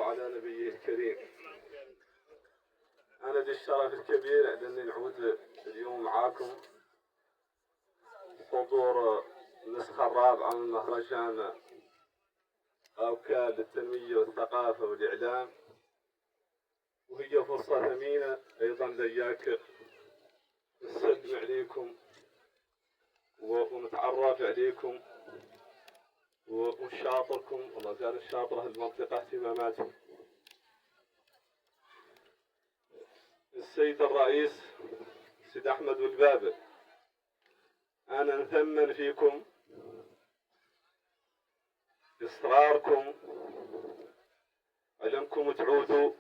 وعلى نبيه الكريم. أنا لي الشرف الكبير أنني نعود اليوم معاكم حضور النسخة الرابعة من مهرجان أوكال للتنمية والثقافة والإعلام، وهي فرصة ثمينة أيضا لياك نسلم عليكم ونتعرف عليكم ونشاطركم وما زال الشاطرة المنطقة اهتماماتهم. السيد الرئيس سيد أحمد والبابل، أنا نثمن فيكم إصراركم على أنكم تعودوا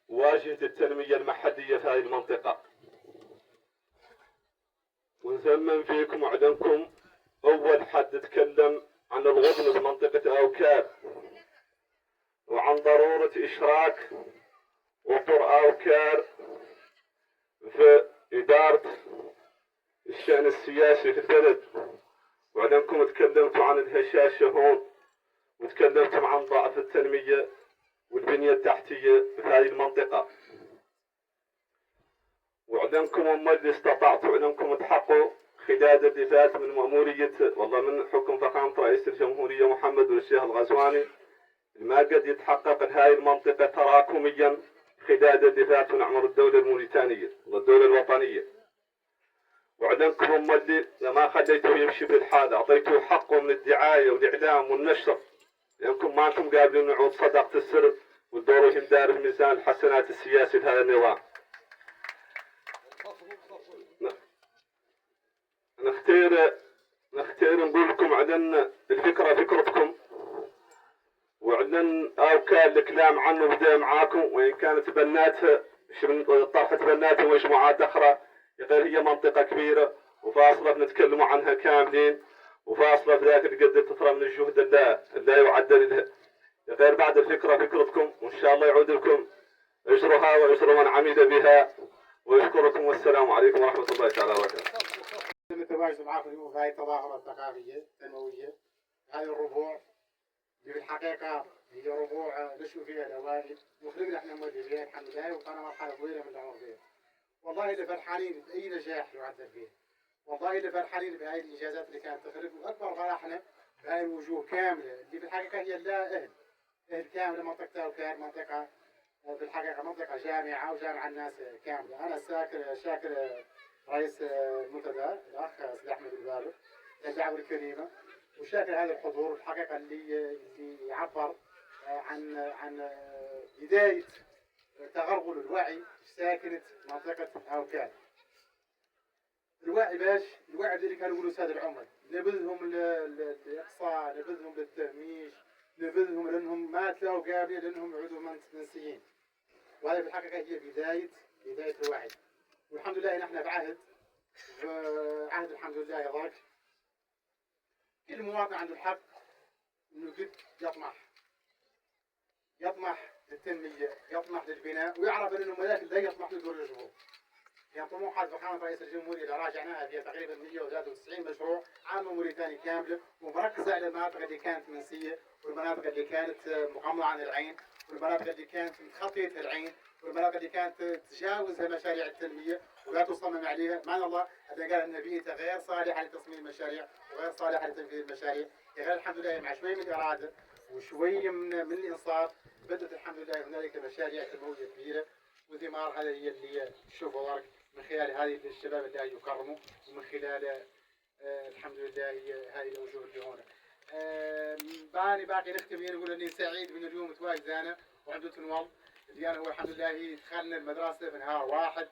واجهة التنمية المحلية في هذه المنطقة، ونثمن فيكم على أنكم أول حد تكلم عن الغبن في منطقة أوكال وعن ضرورة إشراك أطر أوكال في إدارة الشأن السياسي في البلد، وعلى أنكم تكلمتوا عن الهشاشة هون وتكلمتم عن ضعف التنمية والبنية التحتية في هذه المنطقة، وعلى أنكم هم اللي استطعتوا على أنكم تحققوا خلال اللي فات من مأمورية والله من حكم فخامة رئيس الجمهورية محمد بن الشيخ الغزواني ما قد يتحقق لهذه المنطقة تراكميا خلال اللي فات ونعمر الدولة الموريتانية والدولة الوطنية، وعلى أنكم هم اللي ما خليتوه يمشي بالحال، أعطيتوه حقه من الدعاية والإعلام والنشر، لأنكم ما أنتم قابلين نعود صدقة السر والدور دار الميزان الحسنات السياسي لهذا النظام. نختار نقول لكم على الفكرة فكرتكم، وعلن أوكال الكلام عنه بدأ معاكم، وإن كانت بناتها من طرحة بناتها ومجموعات أخرى، غير هي منطقة كبيرة وفاصلة بنتكلموا عنها كاملين، وفاصلة في ذاك القد تطرى من الجهد لا يعدل لها. غير بعد الفكرة فكرتكم، وإن شاء الله يعود لكم أجرها وأجر من عمل بها، ويشكركم والسلام عليكم ورحمة الله تعالى وبركاته. نتواجد معكم اليوم في هذه التظاهرة الثقافية التنموية، هذه الربوع اللي في الحقيقة هي ربوع نشوف فيها الأوائل وخلقنا احنا مودي الحمد لله، وكان مرحلة طويلة من العمر فيها. والله اللي فرحانين بأي نجاح يعدل فيه، والله اللي فرحانين بهذه الإنجازات اللي كانت تخرج، وأكبر فرحنا بهذه الوجوه كاملة اللي في الحقيقة هي لا أهل كاملة. منطقة أوكال منطقة في الحقيقة منطقة جامعة وجامعة الناس كاملة. أنا شاكر رئيس المنتدى الأخ سيد أحمد البابل الدعوة الكريمة، وشاكر هذا الحضور الحقيقة اللي يعبر عن بداية تغرغل الوعي في ساكنة منطقة أوكال. الوعي باش الوعي اللي كانوا يقولوا سادة العمر، نبذهم للإقصاء، نبذهم للتهميش، نبذهم لأنهم ما تلاقوا قابلين لأنهم يعودوا منسيين، وهذه في الحقيقة هي بداية الوعي. والحمد لله نحن بعهد الحمد لله يضاك كل مواطن عنده الحق انه قد يطمح للتنمية، يطمح للبناء، ويعرف انه ملاك لا يطمح لدور الجمهور. يعني طموحات فخامة رئيس الجمهورية اللي راجعناها فيها تقريبا 193 مشروع عام موريتاني كاملة، ومركزة على المناطق اللي كانت منسية، والمناطق اللي كانت مغمضة عن العين، والمناطق اللي كانت متخطية العين، والمناطق اللي كانت تتجاوزها مشاريع التنمية ولا تصمم عليها. معنى الله هذا قال ان بيئتها غير صالحة لتصميم المشاريع وغير صالحة لتنفيذ المشاريع. غير الحمد لله مع شوية من الإرادة وشوية من الإنصاف بدأت الحمد لله هنالك مشاريع تنموية كبيرة، وثمار هذا هي اللي تشوفوا من خلال هذه الشباب اللي يكرموا، ومن خلال الحمد لله هذه الوجوه اللي هنا. باقي نختم نقول اني سعيد من اليوم تواجد انا وعندو تنوال اللي انا هو الحمد لله دخلنا المدرسه في نهار واحد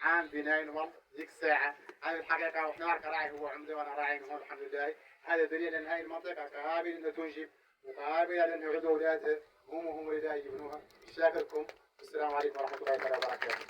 عام بناء نوال ذيك الساعه. هذه الحقيقه واحنا راعي هو عمده وانا راعي هون الحمد لله. هذا دليل ان هذه المنطقه قابله انها تنجب وقابله لان يعودوا اولادها هم ولادها يبنوها. شاكركم والسلام عليكم ورحمه الله وبركاته.